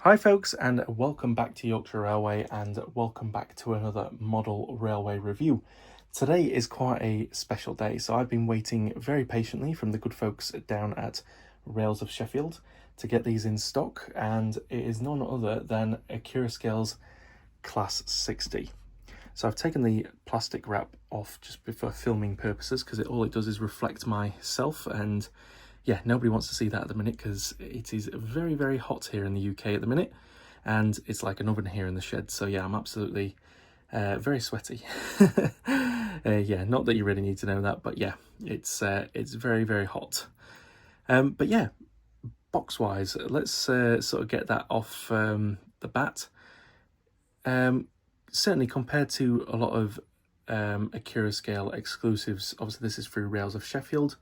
Hi folks, and welcome back to Yorkshire Railway, and welcome back to another model railway review. Today is quite a special day, so I've been waiting very patiently from the good folks down at Rails of Sheffield to get these in stock, and it is none other than Accurascales Class 60. So I've taken the plastic wrap off just for filming purposes, because all it does is reflect myself, and yeah, nobody wants to see that at the minute because it is very, very hot here in the UK at the minute, and it's like an oven here in the shed. So yeah, I'm absolutely very sweaty. Yeah, not that you really need to know that, but yeah, it's very, very hot. But yeah, box-wise, let's sort of get that off the bat. Certainly compared to a lot of Accurascale exclusives, obviously this is through Rails of Sheffield,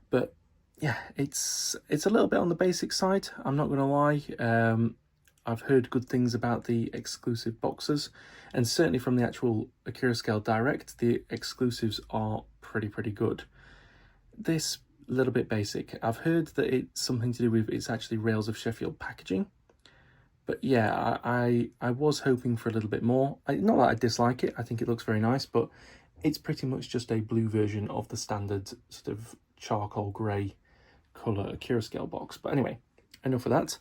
but yeah, it's a little bit on the basic side, I'm not going to lie. I've heard good things about the exclusive boxes, and certainly from the actual Accurascale Direct, the exclusives are pretty good. This little bit basic. I've heard that it's something to do with it's actually Rails of Sheffield packaging. But yeah, I was hoping for a little bit more. Not that I dislike it, I think it looks very nice, but it's pretty much just a blue version of the standard sort of charcoal grey colour Accurascale box. But anyway, enough of that.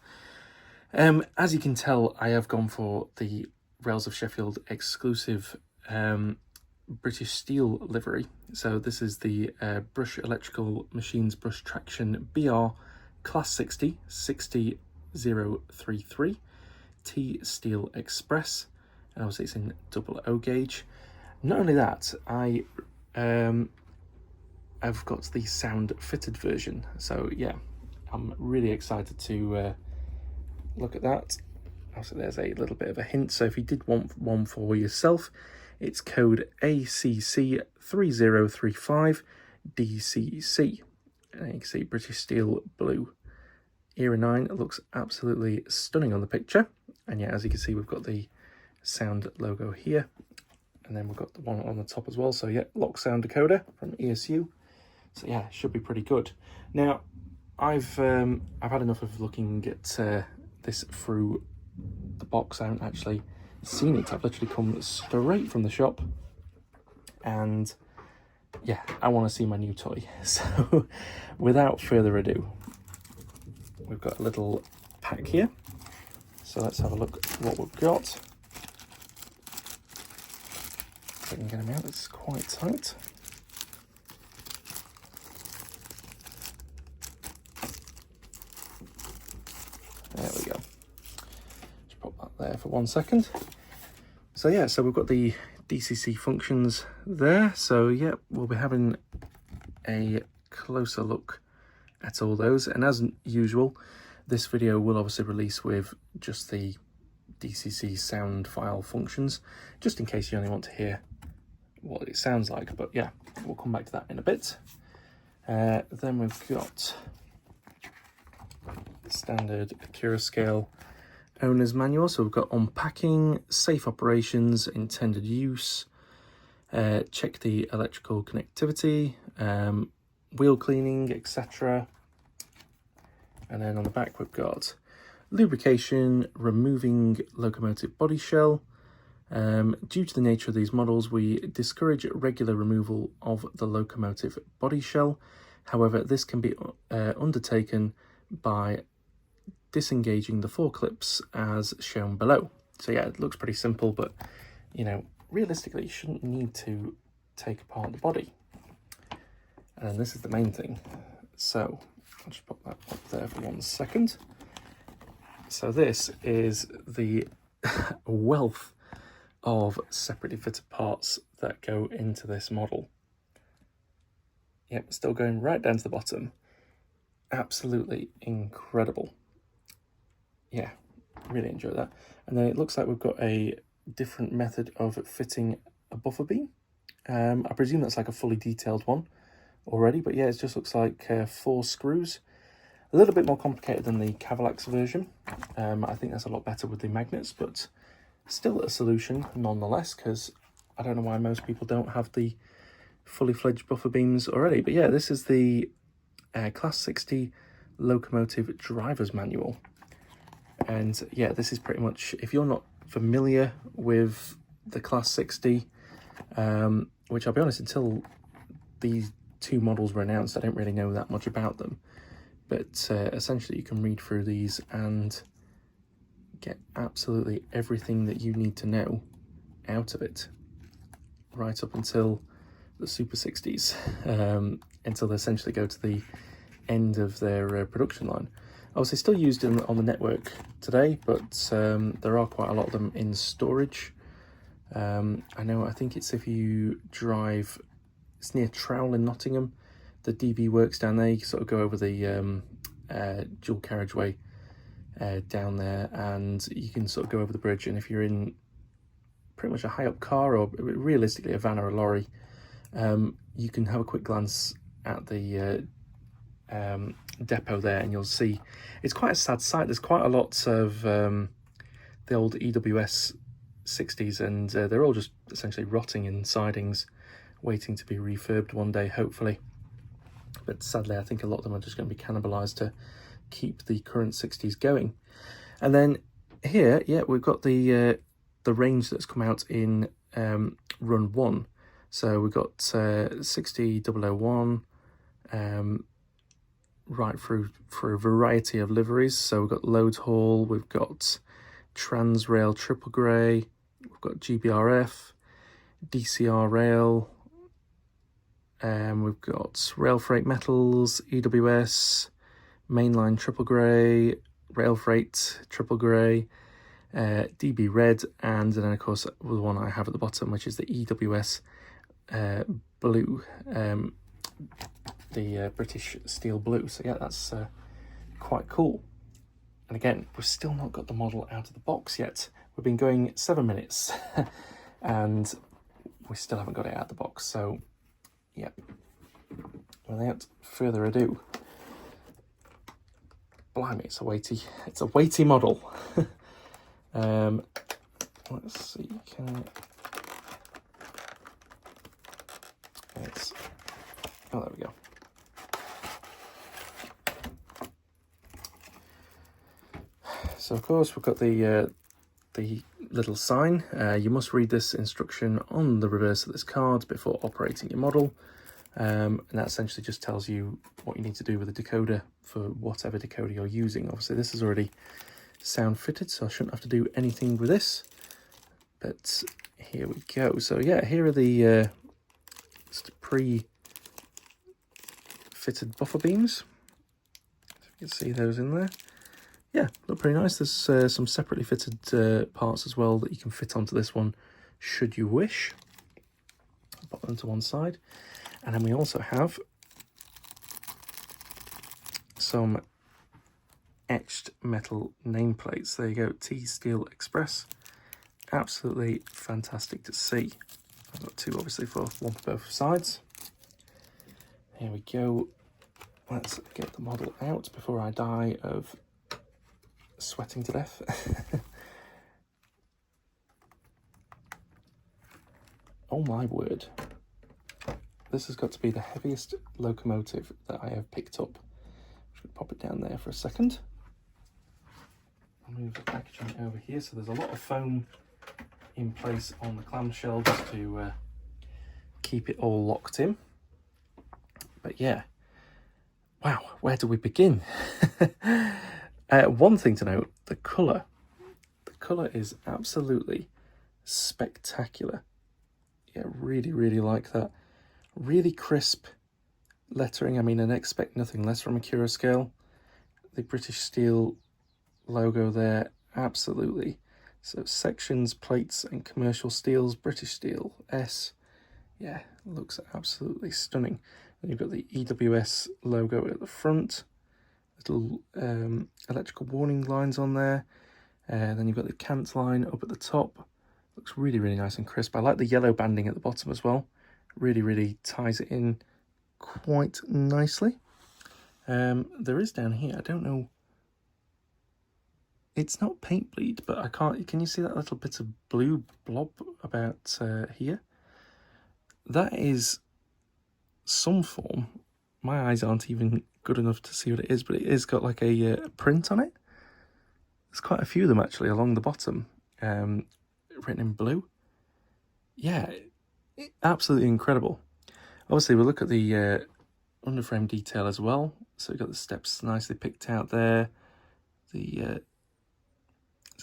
As you can tell, I have gone for the Rails of Sheffield exclusive British Steel livery. So this is the Brush Electrical Machines Brush Traction BR Class 60 60033 T Steel Express, and obviously it's in double O gauge. Not only that, I've got the sound fitted version, so yeah, I'm really excited to look at that. Also, there's a little bit of a hint, so if you did want one for yourself, it's code ACC3035 DCC, and you can see British Steel blue. Era 9 looks absolutely stunning on the picture, and yeah, as you can see, we've got the sound logo here, and then we've got the one on the top as well. So yeah, lock sound decoder from ESU. So yeah, it should be pretty good. Now, I've had enough of looking at this through the box. I haven't actually seen it. I've literally come straight from the shop, and yeah, I want to see my new toy. So without further ado, we've got a little pack here. So let's have a look at what we've got. If I can get them out, it's quite tight. There we go. Just pop that there for 1 second. So yeah, so we've got the DCC functions there. So yeah, we'll be having a closer look at all those. And as usual, this video will obviously release with just the DCC sound file functions, just in case you only want to hear what it sounds like. But yeah, we'll come back to that in a bit. Then we've got the standard Accurascale owner's manual. So we've got unpacking, safe operations, intended use, check the electrical connectivity, wheel cleaning, etc. And then on the back we've got lubrication, removing locomotive body shell. Due to the nature of these models, we discourage regular removal of the locomotive body shell. However, this can be undertaken by disengaging the 4 clips as shown below. So yeah, it looks pretty simple, but you know, realistically you shouldn't need to take apart the body. And this is the main thing. So I'll just pop that up there for 1 second. So this is the wealth of separately fitted parts that go into this model. Yep, still going right down to the bottom. Absolutely incredible. Yeah, really enjoy that. And then it looks like we've got a different method of fitting a buffer beam. I presume that's like a fully detailed one already, but yeah, it just looks like 4 screws. A little bit more complicated than the Cavalax version. I think that's a lot better with the magnets, but still a solution nonetheless, because I don't know why most people don't have the fully fledged buffer beams already. But yeah, this is the Class 60 Locomotive Driver's Manual. And yeah, this is pretty much, if you're not familiar with the Class 60, which I'll be honest, until these two models were announced, I don't really know that much about them. But essentially you can read through these and get absolutely everything that you need to know out of it, right up until the Super 60s, until they essentially go to the end of their production line. Obviously still used on the network today, but there are quite a lot of them in storage. I think it's if you drive, it's near Trowell in Nottingham, the DB works down there. You can sort of go over the dual carriageway down there, and you can sort of go over the bridge, and if you're in pretty much a high up car, or realistically a van or a lorry, you can have a quick glance at the depot there, and you'll see it's quite a sad sight. There's quite a lot of the old EWS 60s, and they're all just essentially rotting in sidings, waiting to be refurbed one day, hopefully. But sadly, I think a lot of them are just going to be cannibalized to keep the current 60s going. And then here, yeah, we've got the range that's come out in run 1. So we've got 60001, right through for a variety of liveries. So we've got Loads Hall, we've got Transrail Triple Grey, we've got GBRF, DCR Rail, we've got Rail Freight Metals, EWS, Mainline Triple Grey, Rail Freight Triple Grey, DB Red, and then of course the one I have at the bottom, which is the EWS Blue, the British Steel Blue. So yeah, that's quite cool. And again, we've still not got the model out of the box yet. We've been going 7 minutes and we still haven't got it out of the box. So yeah, without further ado, blimey, it's a weighty model. Let's see, oh, there we go. So of course we've got the little sign. You must read this instruction on the reverse of this card before operating your model. And that essentially just tells you what you need to do with the decoder for whatever decoder you're using. Obviously this is already sound fitted, so I shouldn't have to do anything with this. But here we go. So yeah, here are the pre-fitted buffer beams. So you can see those in there. Yeah, look pretty nice. There's some separately fitted parts as well that you can fit onto this one, should you wish. I'll pop them to one side. And then we also have some etched metal nameplates. There you go, T Steel Express. Absolutely fantastic to see. I've got two, obviously, for one for both sides. Here we go. Let's get the model out before I die of sweating to death. Oh my word. This has got to be the heaviest locomotive that I have picked up. I'm just going to pop it down there for a second. I'll move the packaging over here. So there's a lot of foam in place on the clamshell just to keep it all locked in. But yeah, wow, where do we begin? One thing to note, the colour. The colour is absolutely spectacular. Yeah, really, really like that. Really crisp lettering. I mean, I expect nothing less from Accurascale. The British Steel logo there, absolutely. So sections, plates and commercial steels, British Steel, S. Yeah, looks absolutely stunning. Then you've got the EWS logo at the front. Little electrical warning lines on there. Then you've got the cant line up at the top. Looks really, really nice and crisp. I like the yellow banding at the bottom as well. Really, really ties it in quite nicely. There is down here, I don't know. It's not paint bleed, but I can't. Can you see that little bit of blue blob about here? That is some form. My eyes aren't even good enough to see what it is, but it is got like a print on it. There's quite a few of them actually along the bottom, written in blue. Yeah, absolutely incredible. Obviously, we'll look at the underframe detail as well. So we've got the steps nicely picked out there. So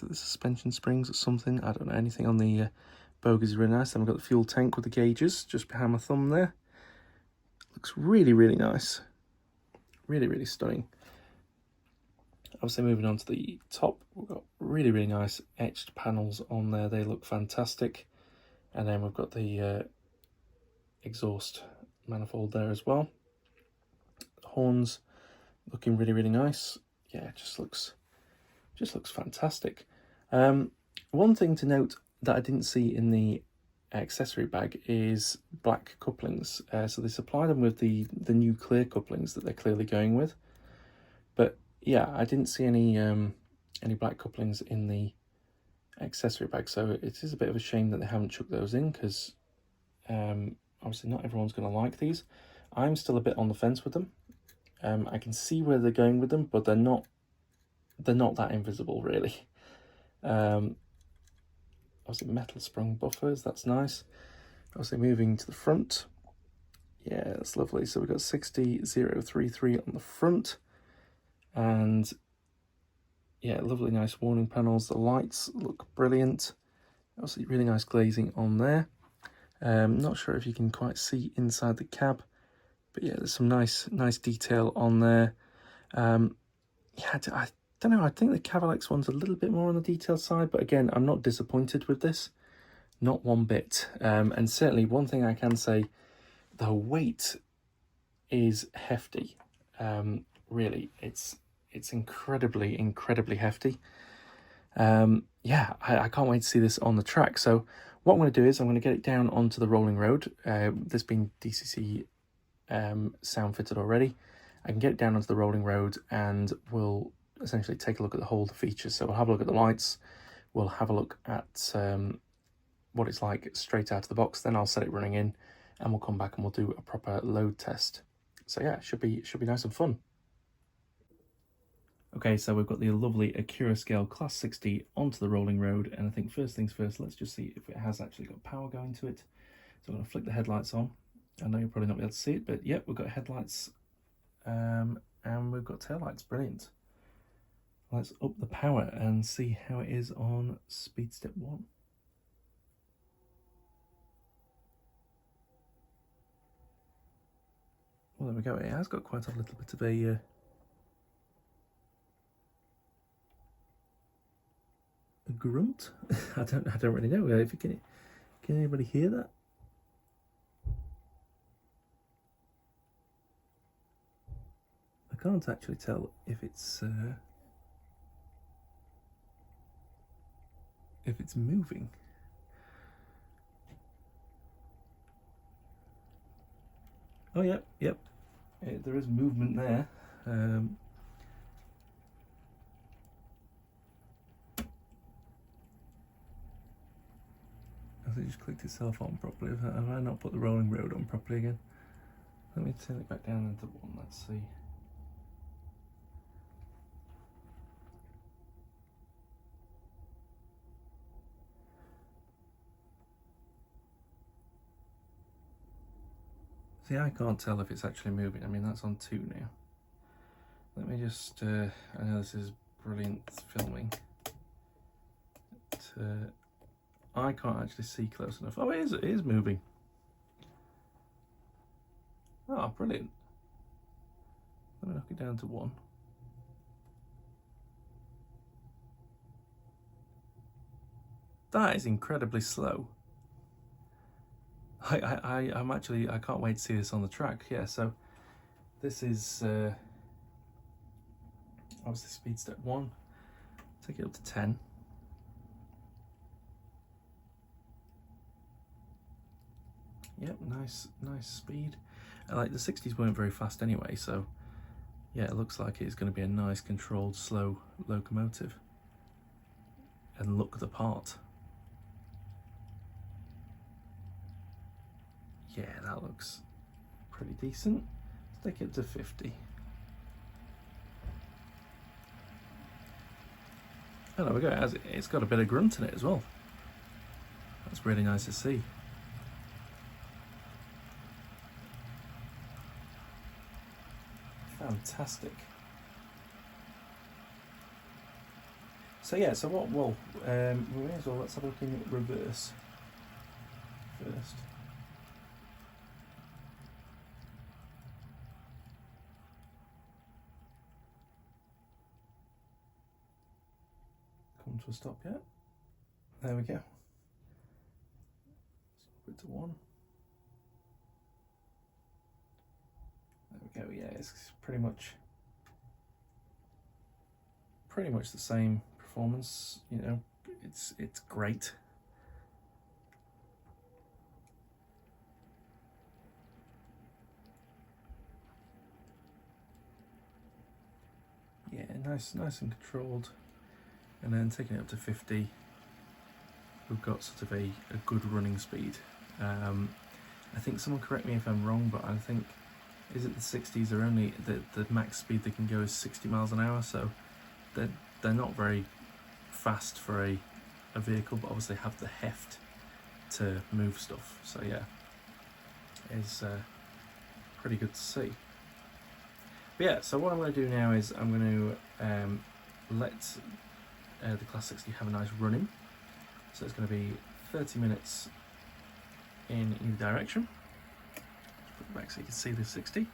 the suspension springs or something, I don't know, anything on the bogies is really nice. Then we've got the fuel tank with the gauges just behind my thumb there. Looks really, really nice. Really, really stunning. Obviously moving on to the top, we've got really, really nice etched panels on there. They look fantastic. And then we've got the exhaust manifold there as well. The horns looking really, really nice. Yeah, it just looks fantastic. One thing to note that I didn't see in the accessory bag is black couplings. So they supply them with the new clear couplings that they're clearly going with. But yeah, I didn't see any black couplings in the accessory bag, so it is a bit of a shame that they haven't chucked those in, because obviously not everyone's going to like these. I'm still a bit on the fence with them. I can see where they're going with them, but they're not that invisible really. Obviously metal sprung buffers, that's nice. Obviously moving to the front, yeah, that's lovely. So we've got 60033 on the front, and yeah, lovely nice warning panels. The lights look brilliant. Obviously really nice glazing on there. Not sure if you can quite see inside the cab, but yeah, there's some nice detail on there. Yeah, I don't know, I think the Cavalex one's a little bit more on the detailed side, but again, I'm not disappointed with this, not one bit. And certainly one thing I can say, the weight is hefty. Really, it's incredibly hefty. Yeah, I can't wait to see this on the track. So what I'm going to do is I'm going to get it down onto the rolling road. This being DCC sound fitted already, I can get it down onto the rolling road and we'll essentially take a look at the whole features. So we'll have a look at the lights, we'll have a look at what it's like straight out of the box, then I'll set it running in and we'll come back and we'll do a proper load test. So yeah, it should be nice and fun. Okay, so we've got the lovely Accurascale Class 60 onto the rolling road, and I think first things first, let's just see if it has actually got power going to it. So I'm going to flick the headlights on. I know you'll probably not be able to see it, but yep, we've got headlights and we've got taillights. Brilliant. Let's up the power and see how it is on speed step 1. Well, there we go. It has got quite a little bit of a grunt. I don't really know if you can anybody hear that? I can't actually tell if it's moving. Oh yep, there is movement there. Has it just clicked itself on properly? Have I not put the rolling road on properly again? Let me turn it back down into 1, let's see. See, I can't tell if it's actually moving. I mean, that's on 2 now. Let me just, I know this is brilliant filming. But, I can't actually see close enough. Oh, it is moving. Oh, brilliant. Let me knock it down to 1. That is incredibly slow. I'm actually, I can't wait to see this on the track. Yeah, so this is obviously speed step 1. Take it up to 10. Yep, nice speed. And like the 60s weren't very fast anyway, so yeah, it looks like it's going to be a nice controlled slow locomotive and look the part. Yeah, that looks pretty decent. Let's take it to 50. Oh, there we go. It's got a bit of grunt in it as well. That's really nice to see. Fantastic. So yeah, so what? Well, we may as well, let's have a look in reverse first. Come to a stop yet? There we go. Stop it to 1. There we go. Yeah, it's pretty much the same performance. You know, it's great. Yeah, nice and controlled. And then taking it up to 50, we've got sort of a good running speed. I think someone correct me if I'm wrong, but I think, is it the 60s are only, the max speed they can go is 60 miles an hour, so they're not very fast for a vehicle, but obviously have the heft to move stuff. So yeah, it's pretty good to see. But yeah, so what I'm going to do now is I'm going to let the Class 60 have a nice run in. So it's going to be 30 minutes in either direction. Put it back so you can see the 60.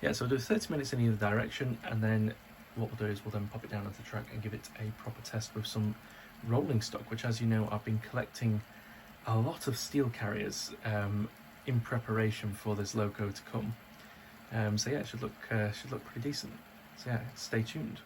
Yeah, so we'll do 30 minutes in either direction, and then what we'll do is we'll then pop it down onto the track and give it a proper test with some rolling stock, which, as you know, I've been collecting a lot of steel carriers in preparation for this loco to come. So yeah, it should look pretty decent. So yeah, stay tuned.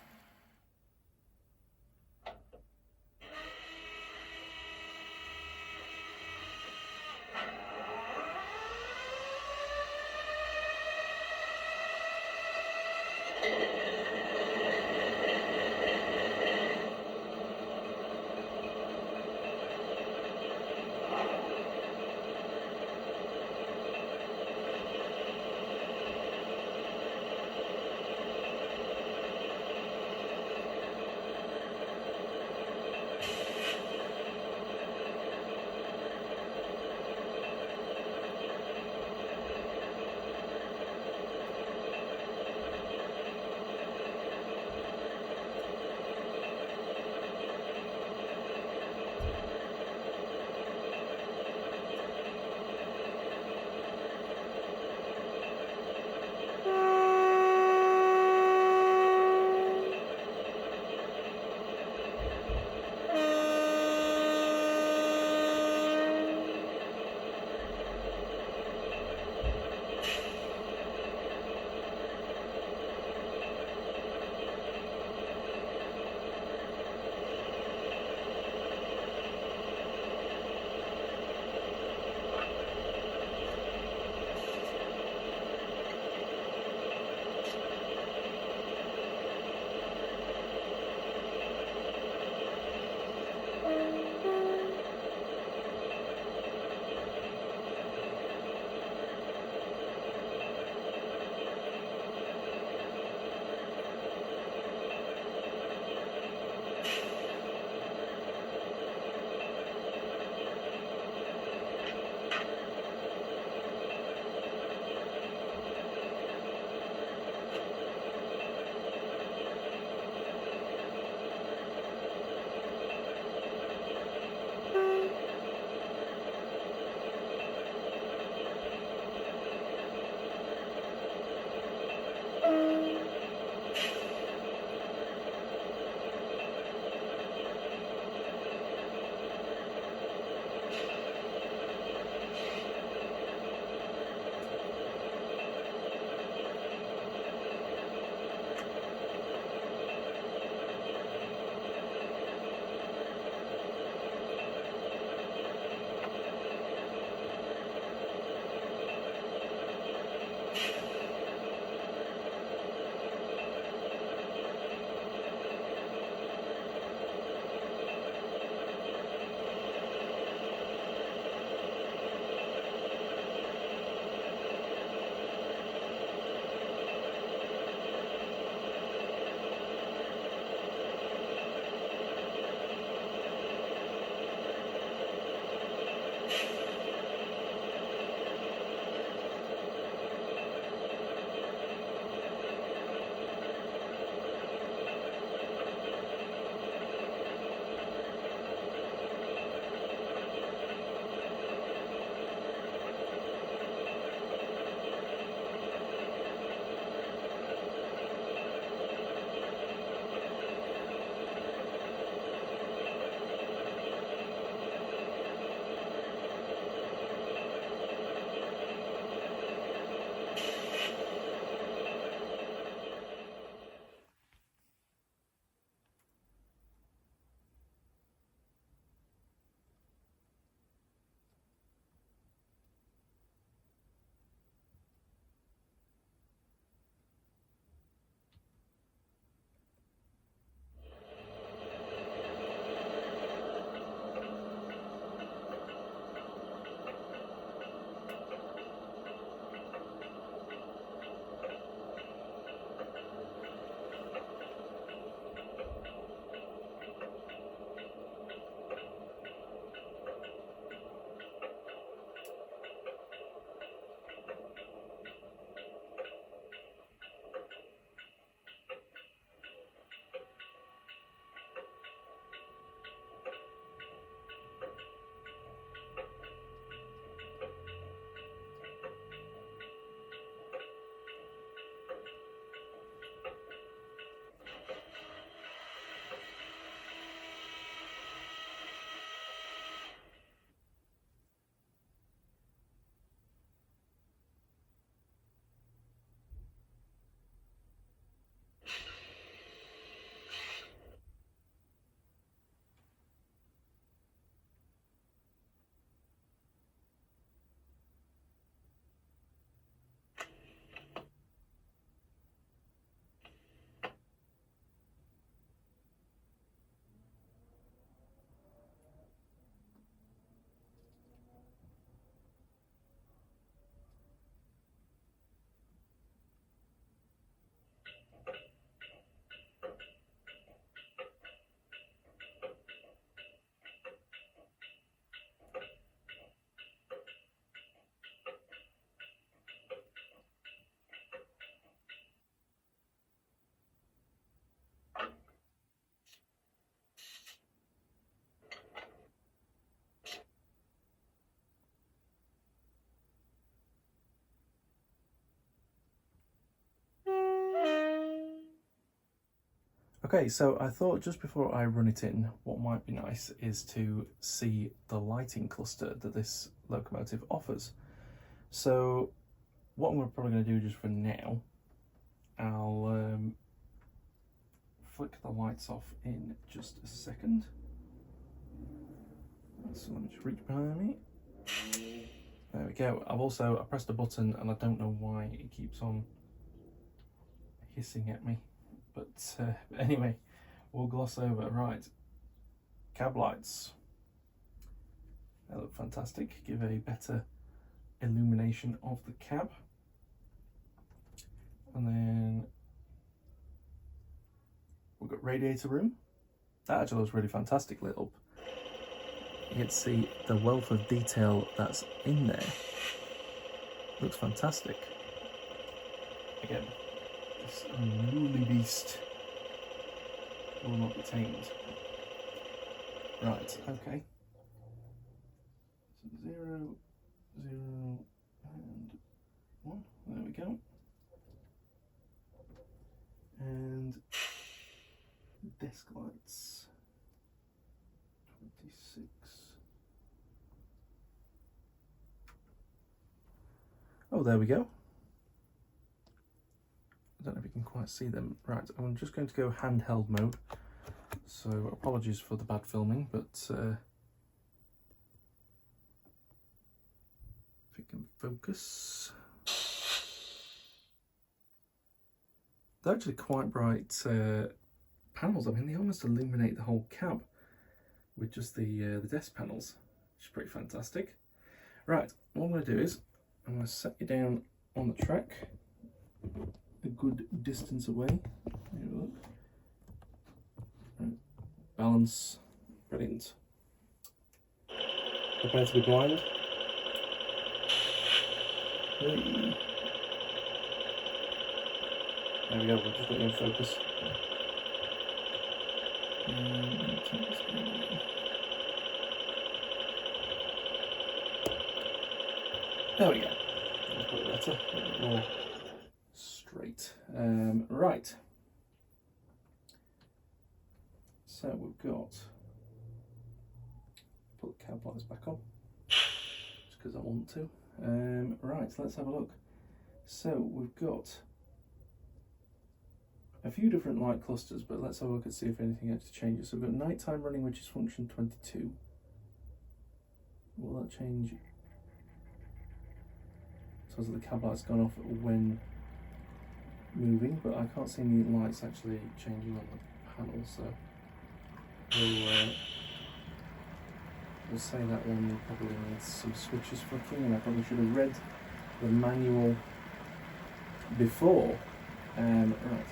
Okay, so I thought just before I run it in, what might be nice is to see the lighting cluster that this locomotive offers. So what I'm probably going to do just for now, I'll flick the lights off in just a second. So let me just reach behind me. There we go. I pressed a button and I don't know why it keeps on hissing at me. But anyway, we'll gloss over. Right, cab lights. They look fantastic. Give a better illumination of the cab. And then we've got radiator room. That actually looks really fantastic lit up. You get to see the wealth of detail that's in there. Looks fantastic. Again, this unruly beast will not be tamed. Right, okay. So 0, 0, and 1. There we go. And desk lights. 26. Oh, there we go. I don't know if you can quite see them. Right, I'm just going to go handheld mode. So apologies for the bad filming, but if it can focus. They're actually quite bright panels. I mean, they almost illuminate the whole cab with just the desk panels, which is pretty fantastic. Right, what I'm going to do is I'm going to set you down on the track a good distance away. Here we look. Right. Balance, brilliant. Prepare to be blind. Hey. There we go, we've just got you in focus. There we go. That's probably better, a bit more straight. Right. So we've got, put the cab lights back on, just because I want to. Right, let's have a look. So we've got a few different light clusters, but let's have a look and see if anything actually changes. So we've got nighttime running, which is function 22. Will that change? So the cab light's gone off when moving, but I can't see any lights actually changing on the panel, so we'll say that one probably needs some switches flicking, and I probably should have read the manual before. Right,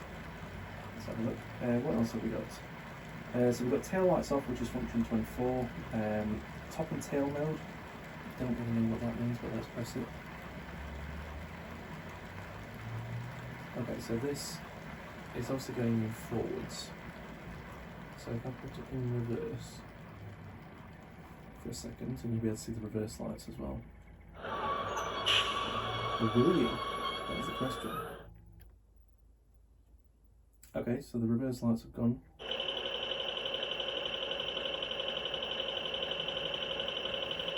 let's have a look. What else have we got? So we've got tail lights off, which is function 24. Top and tail mode. Don't really know what that means, but let's press it. Okay, so this is obviously going forwards. So if I put it in reverse for a second, and you'll be able to see the reverse lights as well. Or will you? That is the question. Okay, so the reverse lights have gone.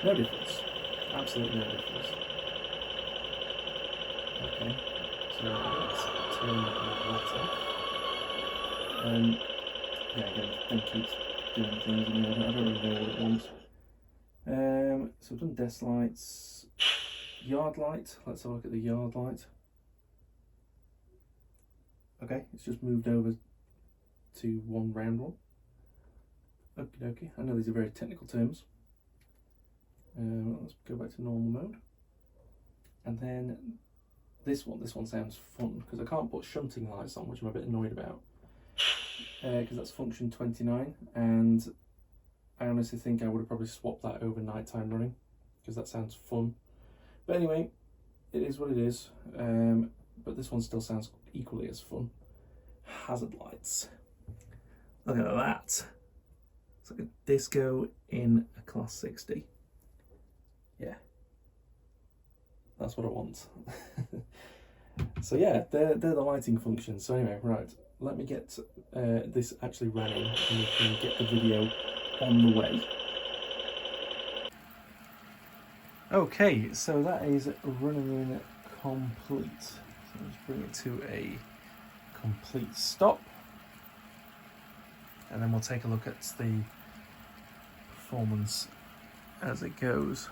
No difference. Absolutely no difference. Okay, so let's turn that light off. Yeah, again, the thing keeps doing things in there. I don't really know what it wants. So I've done desk lights. Yard light. Let's have a look at the yard light. Okay, it's just moved over to one round one. Okie dokie. I know these are very technical terms. Let's go back to normal mode. And then this one sounds fun, because I can't put shunting lights on, which I'm a bit annoyed about. Because that's function 29, and I honestly think I would have probably swapped that over nighttime running, because that sounds fun. But anyway, it is what it is. But this one still sounds equally as fun. Hazard lights. Look at that. It's like a disco in a class 60. Yeah, that's what I want. So yeah, they're the lighting functions. So anyway, right, let me get this actually running and we can get the video on the way. Okay, so that is running in complete. So let's bring it to a complete stop. And then we'll take a look at the performance as it goes.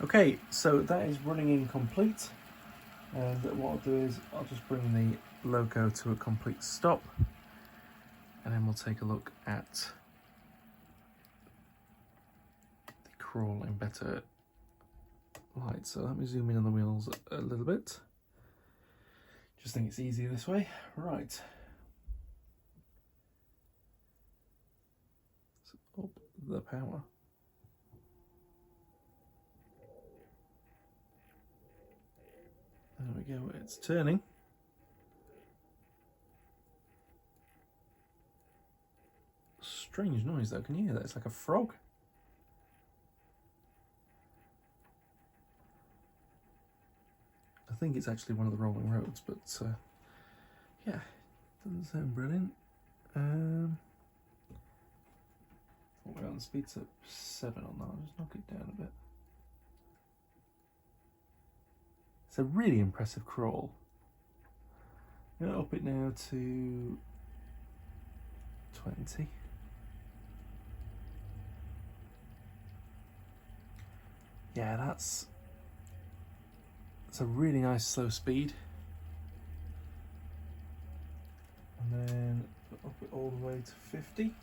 Okay, so that is running in complete. And what I'll do is I'll just bring the logo to a complete stop. And then we'll take a look at the crawl in better light. So let me zoom in on the wheels a little bit. Just think it's easier this way. Right. So up the power. There we go, it's turning. Strange noise though, can you hear that? It's like a frog. I think it's actually one of the rolling roads, but yeah, doesn't sound brilliant. What we're on, speed's at 7 on that, I'll just knock it down a bit. It's a really impressive crawl. I'm going to up it now to 20. Yeah, that's a really nice slow speed. And then up it all the way to 50.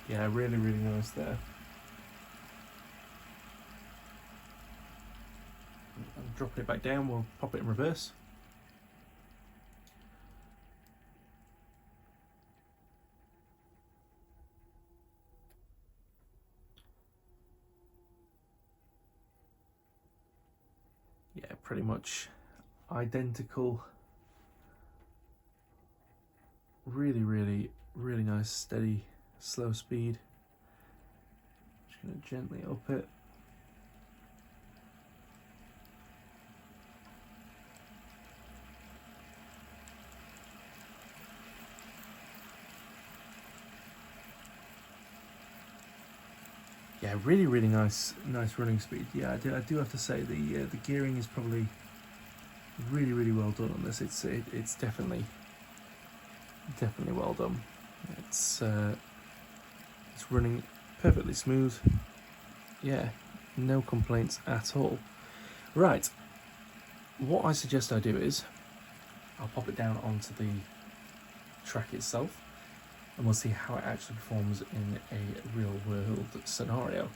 Yeah, really, really nice there. And dropping it back down, we'll pop it in reverse. Yeah, pretty much identical. Really, really, really nice, steady, slow speed. Just going to gently up it. Yeah, really, really nice running speed. Yeah, I do have to say the gearing is probably really, really well done on this. It's definitely well done. It's running perfectly smooth. Yeah, no complaints at all. Right, what I suggest I do is I'll pop it down onto the track itself, and we'll see how it actually performs in a real world scenario.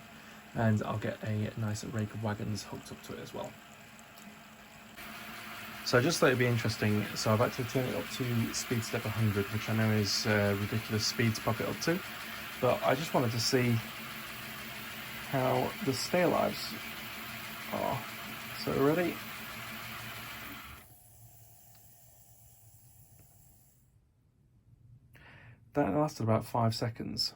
And I'll get a nice rake of wagons hooked up to it as well. So I just thought it'd be interesting, so I've actually turned it up to speed step 100, which I know is ridiculous speed to pop it up to, but I just wanted to see how the stay lives are. So ready? That lasted about 5 seconds.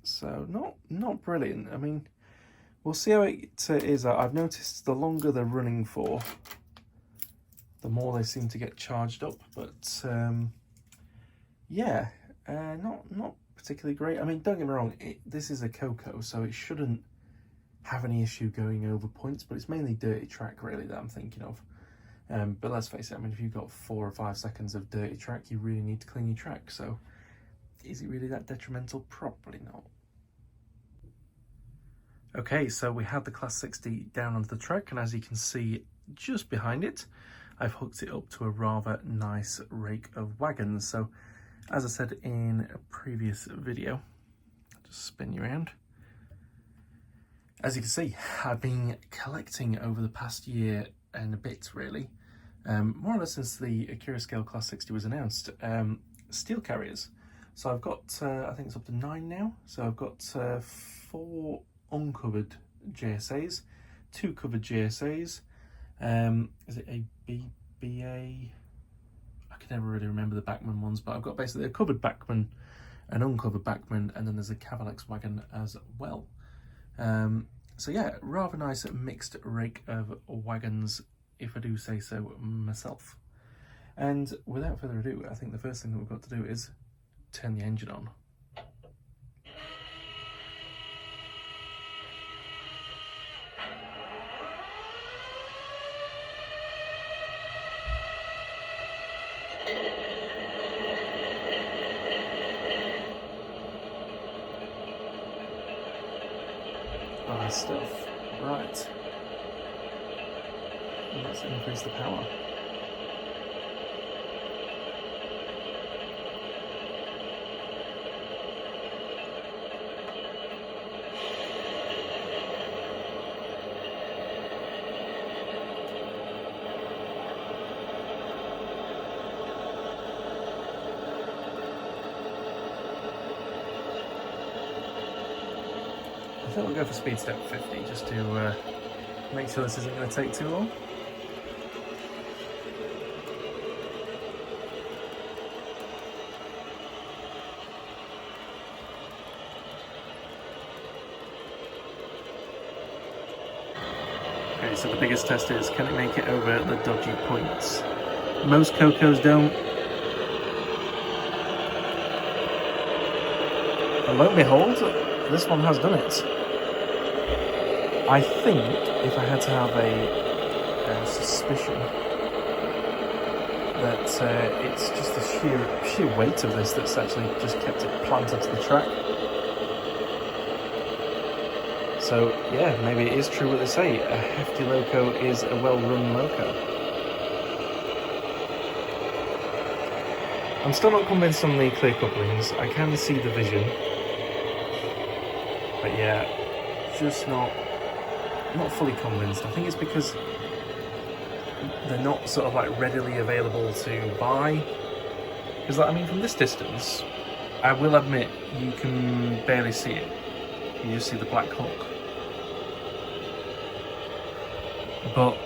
So not brilliant. I mean, we'll see how it is. I've noticed the longer they're running for, the more they seem to get charged up. But yeah, not particularly great. I mean, don't get me wrong. This is a Coco, so it shouldn't have any issue going over points. But it's mainly dirty track really that I'm thinking of. But let's face it, I mean, if you've got 4 or 5 seconds of dirty track, you really need to clean your track. So is it really that detrimental? Probably not. Okay, so we have the Class 60 down onto the track, and as you can see just behind it, I've hooked it up to a rather nice rake of wagons. So as I said in a previous video, I'll just spin you around. As you can see, I've been collecting over the past year and a bit really, more or less since the Accurascale Class 60 was announced, steel carriers. So I've got, I think it's up to 9 now. So I've got 4 uncovered JSAs, 2 covered JSAs. Is it a BBA? I can never really remember the Bachmann ones, but I've got basically a covered Bachmann an uncovered backman, and then there's a Cavalex wagon as well. So yeah, rather nice mixed rake of wagons, if I do say so myself. And without further ado, I think the first thing that we've got to do is turn the engine on. Nice stuff. Right. Let's increase the power. I think we'll go for speed step 50 just to make sure this isn't going to take too long. Okay, so the biggest test is, can it make it over the dodgy points? Most Cocos don't. And lo and behold, this one has done it. I think if I had to have a suspicion that it's just the sheer weight of this that's actually just kept it planted to the track. So yeah, maybe it is true what they say, a hefty loco is a well-run loco. I'm still not convinced on the clear couplings. I can see the vision, but yeah, just not fully convinced. I think it's because they're not sort of like readily available to buy. Because like, I mean, from this distance, I will admit you can barely see it. You just see the black hook. But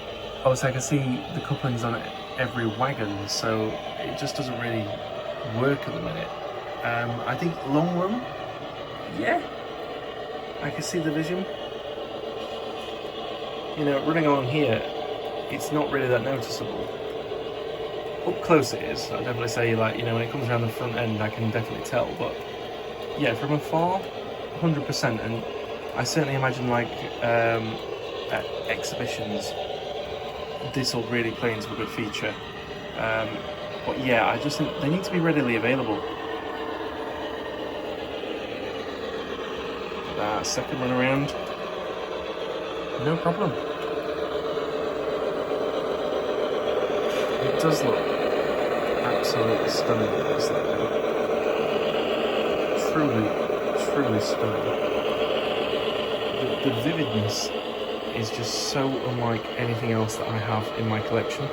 obviously I can see the couplings on every wagon, so it just doesn't really work at the minute. I think long run, yeah, I can see the vision. You know, running along here, it's not really that noticeable. Up close it is. I'd definitely say, like, you know, when it comes around the front end, I can definitely tell. But yeah, from afar, 100%. And I certainly imagine, like, at exhibitions, this will really play into a good feature. But yeah, I just think they need to be readily available. That second run around, no problem. It does look absolutely stunning, this thing. Truly stunning. The vividness is just so unlike anything else that I have in my collection.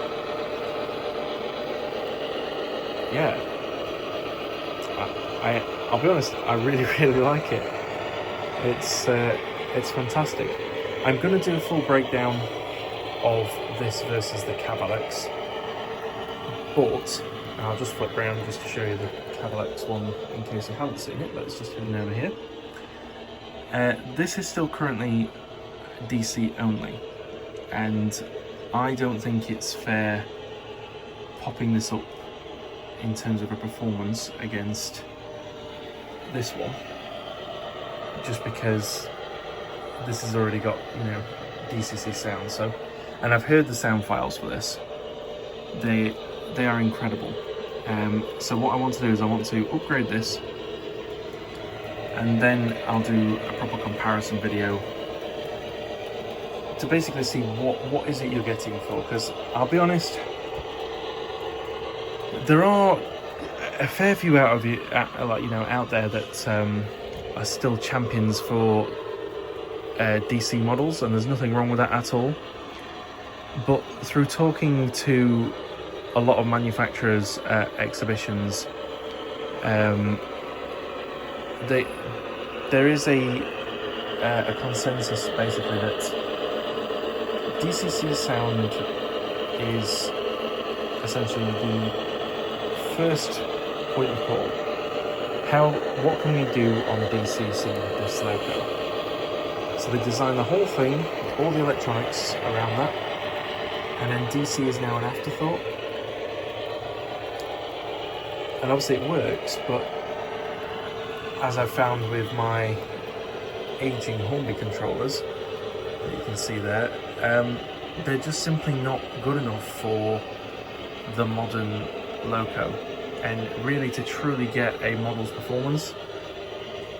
Yeah, I'll be honest, I really like it. It's fantastic. I'm going to do a full breakdown of this versus the Cavalex, but I'll just flip around just to show you the Cavalex one in case you haven't seen it, but it's just hidden over here. This is still currently DC only, and I don't think it's fair popping this up in terms of a performance against this one, just because this has already got, you know, DCC Sound. So, and I've heard the sound files for this. They are incredible. So what I want to do is I want to upgrade this, and then I'll do a proper comparison video to basically see what is it you're getting for. Because I'll be honest, there are a fair few out there that are still champions for DC models, and there's nothing wrong with that at all. But through talking to a lot of manufacturers at exhibitions, there is a consensus basically that DCC Sound is essentially the first point of call what can we do on DCC with this logo? So they designed the whole thing, all the electronics around that, and then DC is now an afterthought. And obviously it works, but as I've found with my aging Hornby controllers, that you can see there, they're just simply not good enough for the modern loco. And really, to truly get a model's performance,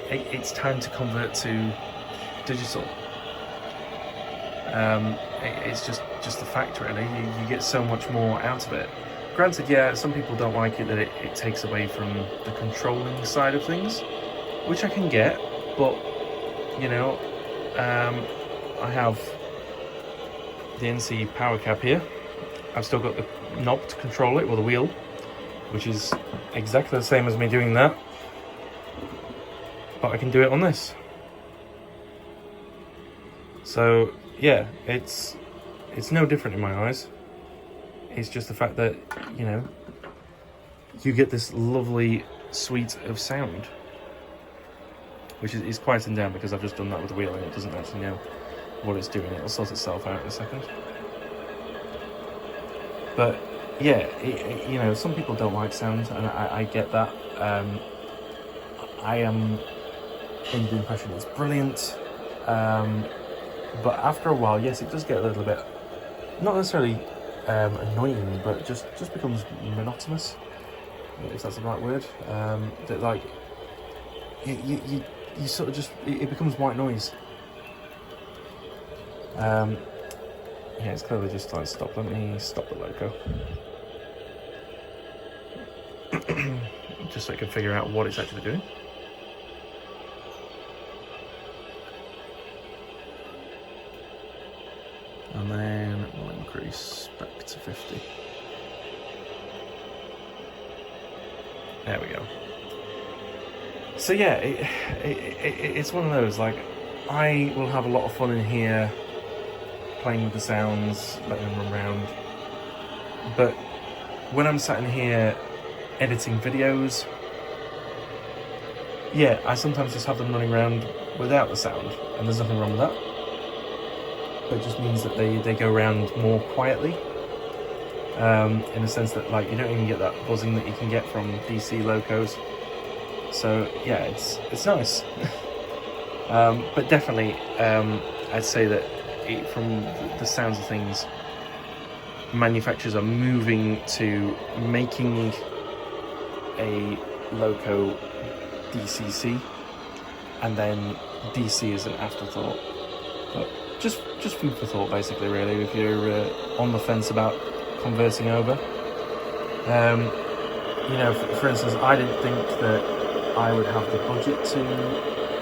it's time to convert to digital. It's just the fact, really. You get so much more out of it. Granted, yeah, some people don't like it that it takes away from the controlling side of things, which I can get, but, you know, I have the NC power cap here. I've still got the knob to control it, or the wheel, which is exactly the same as me doing that, but I can do it on this. So yeah, it's no different in my eyes. It's just the fact that, you know, you get this lovely suite of sound, which is quieting down because I've just done that with the wheel and it doesn't actually know what it's doing. It'll sort itself out in a second. But yeah, you know, some people don't like sound, and I get that. I am in the impression it's brilliant, but after a while, yes, it does get a little bit, not necessarily annoying, but just becomes monotonous, if that's the right word. That, like, you sort of just, it becomes white noise. Yeah, it's clearly just like, stop. Let me stop the loco. Just so I can figure out what it's actually doing. And then we'll increase back to 50. There we go. So yeah, it's one of those, like, I will have a lot of fun in here, playing with the sounds, letting them run around. But when I'm sat in here editing videos, yeah, I sometimes just have them running around without the sound, and there's nothing wrong with that. But it just means that they go around more quietly, in the sense that, like, you don't even get that buzzing that you can get from DC locos. So yeah, it's nice. But definitely, I'd say that from the sounds of things, manufacturers are moving to making a loco DCC, and then DC is an afterthought. But just food for thought, basically, really, if you're on the fence about converting over. You know, for instance, I didn't think that I would have the budget to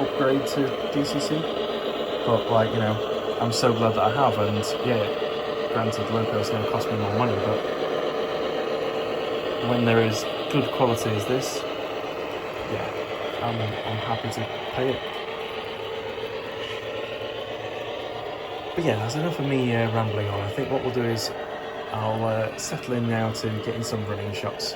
upgrade to DCC, but, like, you know, I'm so glad that I have. And yeah, granted, locos now cost me more money, but when there is good quality as this, yeah, I'm happy to pay it. But yeah, that's enough of me rambling on. I think what we'll do is I'll settle in now to getting some running shots.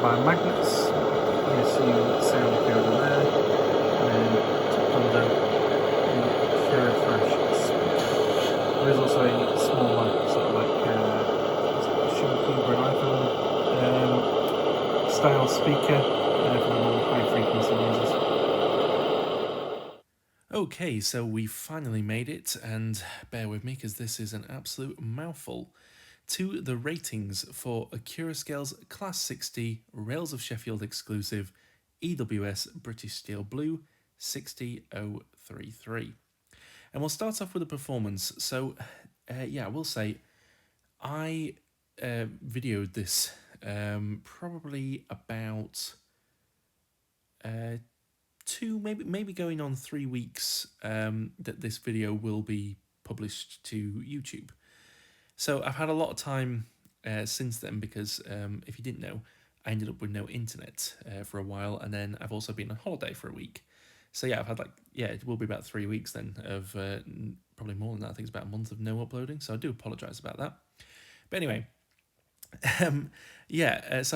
by magnets. You see sound code there, and then top under the Accurafresh speaker. There is also a smaller sort of like sugar cube or an iPhone style speaker for the more high frequency users. Okay, so we finally made it, and bear with me because this is an absolute mouthful, to the ratings for Accurascales Class 60 Rails of Sheffield exclusive EWS British Steel Blue 60033. And we'll start off with the performance. So, yeah, I will say I videoed this probably about 2, maybe going on 3 weeks that this video will be published to YouTube. So I've had a lot of time since then because if you didn't know, I ended up with no internet for a while, and then I've also been on holiday for a week. So yeah, I've had it will be about 3 weeks then of probably more than that. I think it's about a month of no uploading. So I do apologise about that. But anyway, so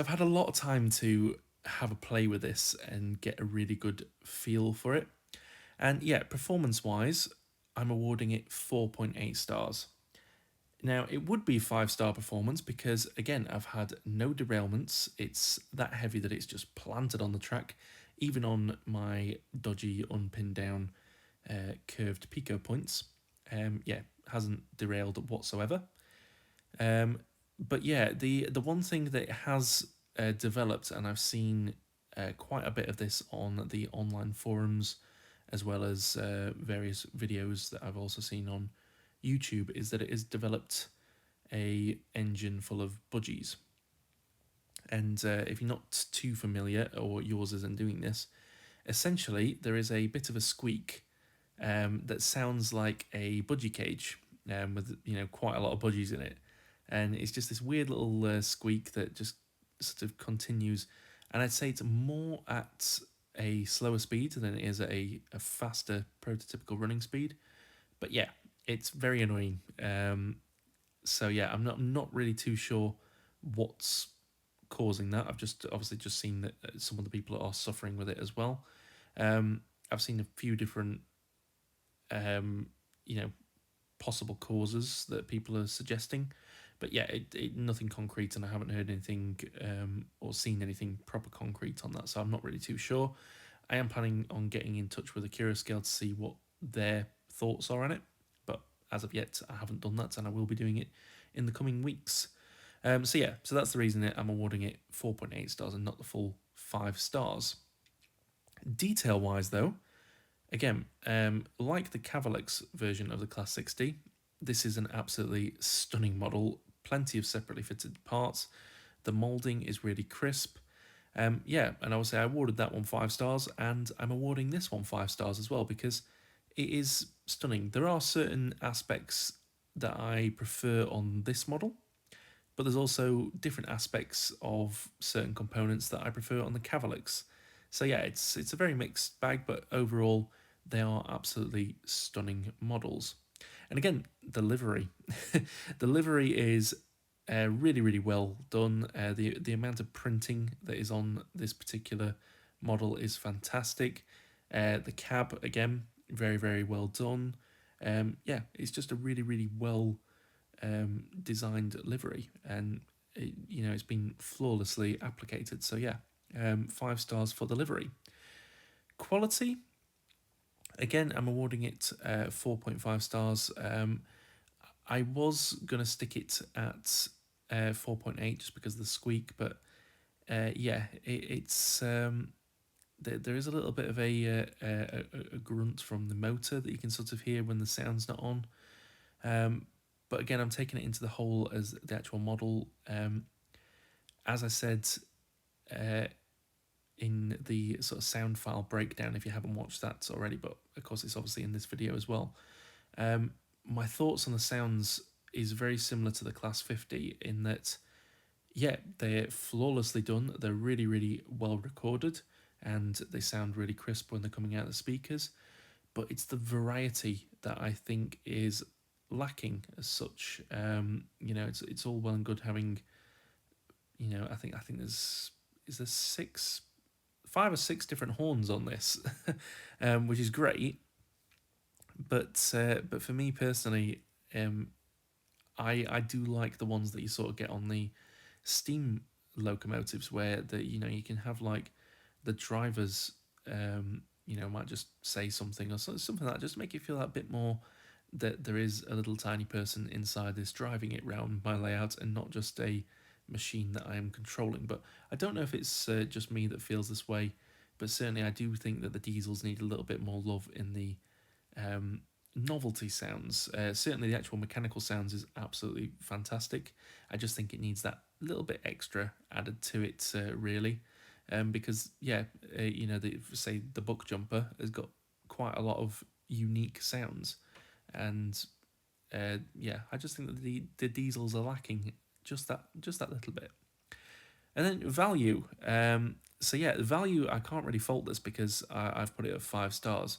I've had a lot of time to have a play with this and get a really good feel for it. And yeah, performance-wise, I'm awarding it 4.8 stars. Now, it would be 5-star performance because, again, I've had no derailments. It's that heavy that it's just planted on the track, even on my dodgy, unpinned down, curved pico points. Hasn't derailed whatsoever. But yeah, the one thing that has developed, and I've seen quite a bit of this on the online forums, as well as various videos that I've also seen on YouTube, is that it has developed a engine full of budgies. And if you're not too familiar, or yours isn't doing this, essentially there is a bit of a squeak that sounds like a budgie cage with quite a lot of budgies in it, and it's just this weird little squeak that just sort of continues. And I'd say it's more at a slower speed than it is at a faster prototypical running speed. But yeah, it's very annoying. So yeah, I'm not really too sure what's causing that. I've obviously just seen that some of the people are suffering with it as well. I've seen a few different possible causes that people are suggesting, but yeah, it nothing concrete, and I haven't heard anything or seen anything proper concrete on that, so I'm not really too sure. I am planning on getting in touch with Accurascale to see what their thoughts are on it, but as of yet, I haven't done that, and I will be doing it in the coming weeks. So that's the reason that I'm awarding it 4.8 stars and not the full 5 stars. Detail-wise, though, again, like the Cavalix version of the Class 60, this is an absolutely stunning model. Plenty of separately fitted parts. The moulding is really crisp. And I would say I awarded that one 5 stars, and I'm awarding this one 5 stars as well because it is stunning. There are certain aspects that I prefer on this model, but there's also different aspects of certain components that I prefer on the Cavalix. So yeah, it's a very mixed bag, but overall they are absolutely stunning models. And again, the livery. The livery is really, really well done. The amount of printing that is on this particular model is fantastic. The cab, again, very, very well done. It's just a really, really well designed livery, and it's been flawlessly applicated. So yeah, 5 stars for the livery. Quality, again, I'm awarding it 4.5 stars. I was gonna stick it at 4.8 just because of the squeak, but it's there is a little bit of a grunt from the motor that you can sort of hear when the sound's not on. But again, I'm taking it into the whole as the actual model. As I said in the sort of sound file breakdown, if you haven't watched that already, but of course it's obviously in this video as well. My thoughts on the sounds is very similar to the Class 50 in that, yeah, they're flawlessly done. They're really, really well recorded, and they sound really crisp when they're coming out of the speakers. But it's the variety that I think is lacking as such. It's all well and good having, I think there's is there 5 or 6 different horns on this, which is great. But for me personally, I do like the ones that you sort of get on the steam locomotives, where you can have like the drivers might just say something or something that just make you feel that bit more that there is a little tiny person inside this driving it round my layout and not just a machine that I am controlling. But I don't know if it's just me that feels this way, but certainly I do think that the diesels need a little bit more love in the novelty sounds. Certainly the actual mechanical sounds is absolutely fantastic. I just think it needs that little bit extra added to it, really. Because say the buck jumper has got quite a lot of unique sounds, and I just think that the diesels are lacking just that little bit. And then value. The value, I can't really fault this because I've put it at 5 stars.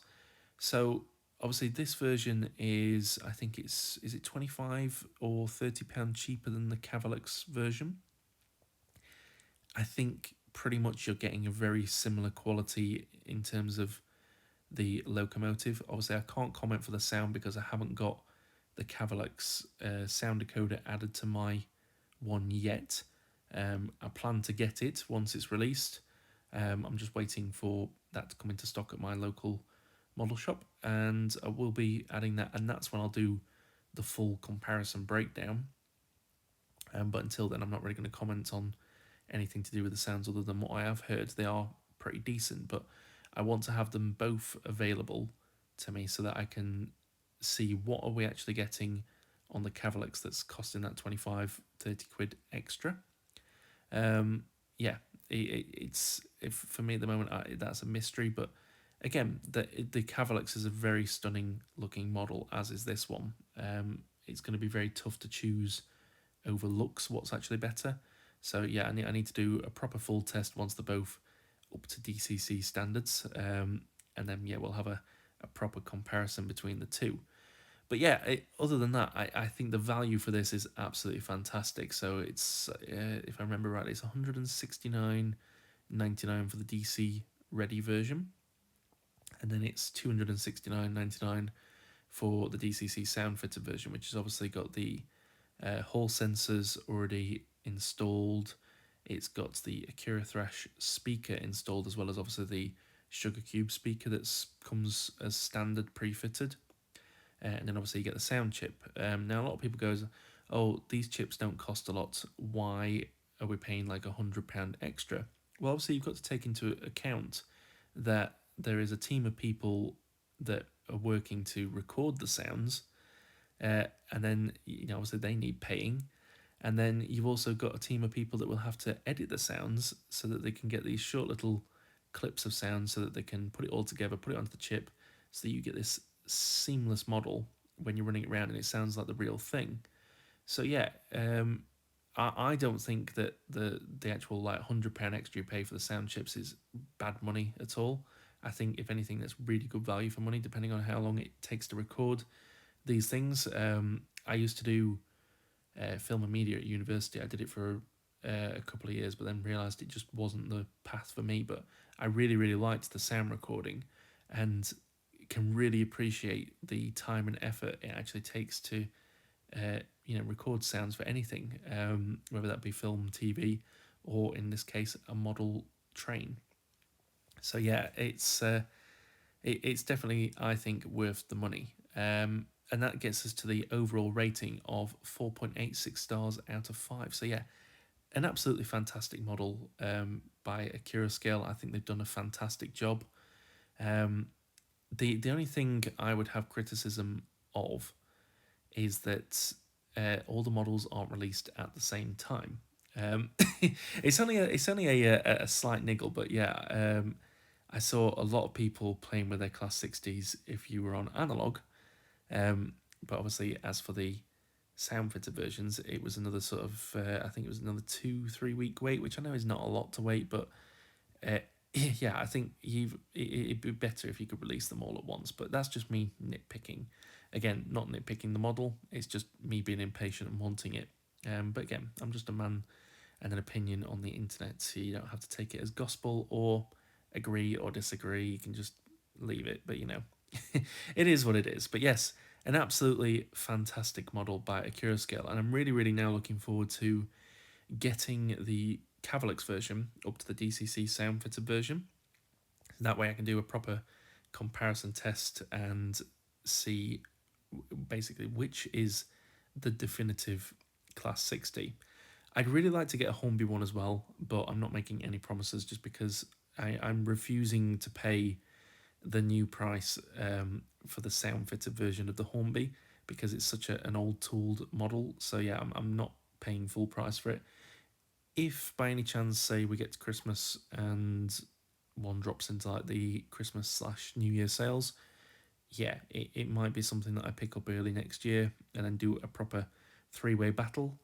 So obviously this version is, I think is it £25 or £30 cheaper than the Cavalix version. I think pretty much you're getting a very similar quality in terms of the locomotive. Obviously I can't comment for the sound because I haven't got the Cavalix sound decoder added to my one yet. I plan to get it once it's released. I'm just waiting for that to come into stock at my local model shop, and I will be adding that, and that's when I'll do the full comparison breakdown. But until then, I'm not really going to comment on anything to do with the sounds other than what I have heard. They are pretty decent, but I want to have them both available to me so that I can see what are we actually getting on the Cavalix that's costing that 25-30 quid extra. It's for me at the moment, that's a mystery, but again, the Cavalix is a very stunning looking model, as is this one. It's going to be very tough to choose over looks what's actually better. So yeah, I need to do a proper full test once they're both up to DCC standards, and then we'll have a proper comparison between the two. But other than that, I think the value for this is absolutely fantastic. So it's if I remember rightly, it's £169.99 for the DC ready version, and then it's £269.99 for the DCC Sound fitted version, which has obviously got the Hall sensors already installed. It's got the Accurascale speaker installed, as well as obviously the Sugar Cube speaker that comes as standard pre-fitted. And then obviously you get the sound chip. Now a lot of people goes, oh, these chips don't cost a lot. Why are we paying like £100 extra? Well, obviously you've got to take into account that there is a team of people that are working to record the sounds, and then obviously they need paying, and then you've also got a team of people that will have to edit the sounds so that they can get these short little clips of sound so that they can put it all together, put it onto the chip, so that you get this seamless model when you're running it around and it sounds like the real thing. So I don't think that the actual like £100 extra you pay for the sound chips is bad money at all. I think if anything, that's really good value for money, depending on how long it takes to record these things. I used to do film and media at university. I did it for a couple of years, but then realised it just wasn't the path for me. But I really, really liked the sound recording, and can really appreciate the time and effort it actually takes to record sounds for anything, whether that be film, TV, or in this case a model train. So it's definitely, I think, worth the money. And that gets us to the overall rating of 4.86 stars out of 5. So an absolutely fantastic model by Accurascale. I think they've done a fantastic job. The only thing I would have criticism of is that all the models aren't released at the same time. It's only a slight niggle, but I saw a lot of people playing with their Class 60s if you were on analog. But obviously, as for the sound fitter versions, it was another sort of I think it was another 2-3 week wait, which I know is not a lot to wait, but I think it'd be better if you could release them all at once. But that's just me nitpicking. Again, not nitpicking the model, it's just me being impatient and wanting it. But again, I'm just a man and an opinion on the internet. So you don't have to take it as gospel or agree or disagree. You can just leave it. But you know, it is what it is. But yes, an absolutely fantastic model by Accurascale, and I'm really now looking forward to getting the Cavalix version up to the DCC Sound fitted version. That way I can do a proper comparison test and see basically which is the definitive Class 60. I'd really like to get a Hornby one as well, but I'm not making any promises just because I'm refusing to pay the new price for the sound fitted version of the Hornby because it's such an old tooled model. So yeah, I'm not paying full price for it. If by any chance, say we get to Christmas and one drops into like the Christmas/New Year sales, yeah, it might be something that I pick up early next year and then do a proper 3-way battle.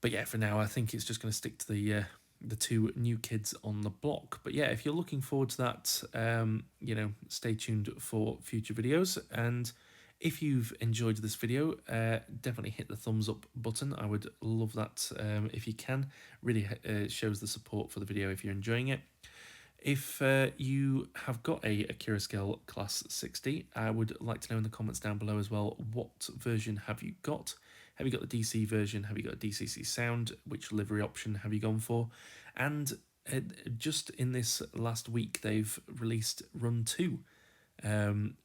But yeah, for now, I think it's just going to stick to the two new kids on the block. But yeah, if you're looking forward to that, you know, stay tuned for future videos. And if you've enjoyed this video, definitely hit the thumbs up button. I would love that if you can. Really shows the support for the video if you're enjoying it. If you have got a Accurascale Class 60, I would like to know in the comments down below as well, what version have you got? Have you got the DC version? Have you got a DCC Sound? Which livery option have you gone for? And just in this last week, they've released Run 2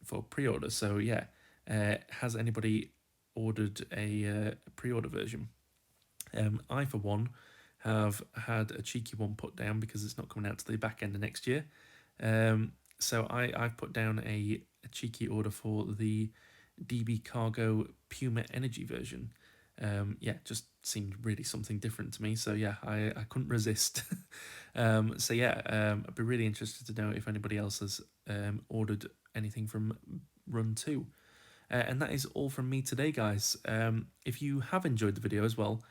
for pre-order. So yeah, has anybody ordered a pre-order version? I, for one, have had a cheeky one put down because it's not coming out to the back end of next year. So I've put down a cheeky order for the DB Cargo Puma Energy version. Yeah, just seemed really something different to me. So yeah, I couldn't resist. So yeah, I'd be really interested to know if anybody else has ordered anything from Run 2. And that is all from me today, guys. If you have enjoyed the video as well,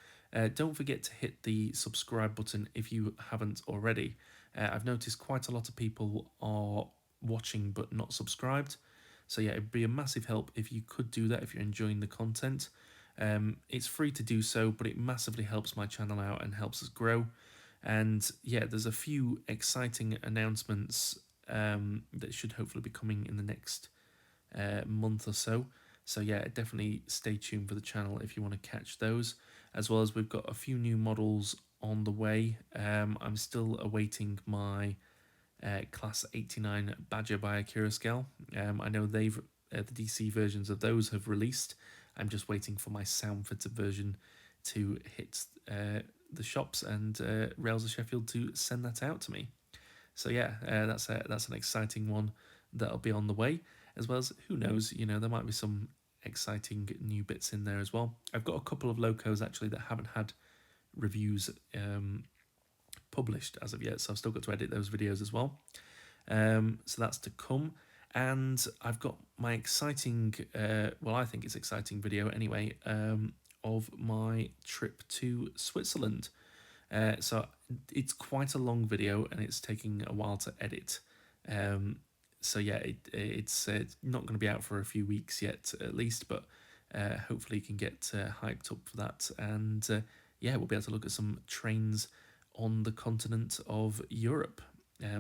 don't forget to hit the subscribe button if you haven't already. I've noticed quite a lot of people are watching but not subscribed. So yeah, it'd be a massive help if you could do that if you're enjoying the content. It's free to do so, but it massively helps my channel out and helps us grow. And yeah, there's a few exciting announcements that should hopefully be coming in the next month or so. So yeah, definitely stay tuned for the channel if you want to catch those, as well as we've got a few new models on the way. I'm still awaiting my Class 89 Badger by Accurascale. I know they've the DC versions of those have released. I'm just waiting for my sound fitted version to hit the shops and Rails of Sheffield to send that out to me. So yeah, that's an exciting one that'll be on the way, as well as, who knows, you know, there might be some exciting new bits in there as well. I've got a couple of locos actually that haven't had reviews published as of yet, so I've still got to edit those videos as well. So that's to come. And I've got my exciting, well, I think it's exciting video anyway, of my trip to Switzerland. So it's quite a long video and it's taking a while to edit. So yeah, it's not going to be out for a few weeks yet, at least, but hopefully you can get hyped up for that. And yeah, we'll be able to look at some trains on the continent of Europe.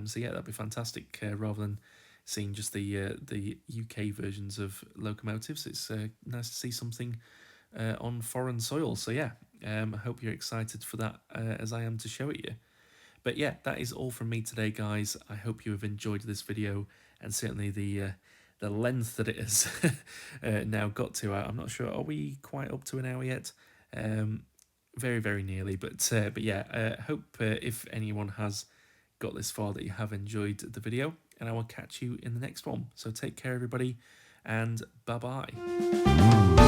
So yeah, that'd be fantastic, rather than seeing just the UK versions of locomotives. It's nice to see something on foreign soil. So yeah, I hope you're excited for that, as I am to show it you. But yeah, that is all from me today, guys. I hope you have enjoyed this video, and certainly the length that it has now got to. I'm not sure, are we quite up to an hour yet? Very nearly, but yeah, I hope if anyone has got this far that you have enjoyed the video, and I will catch you in the next one. So take care, everybody, and bye-bye.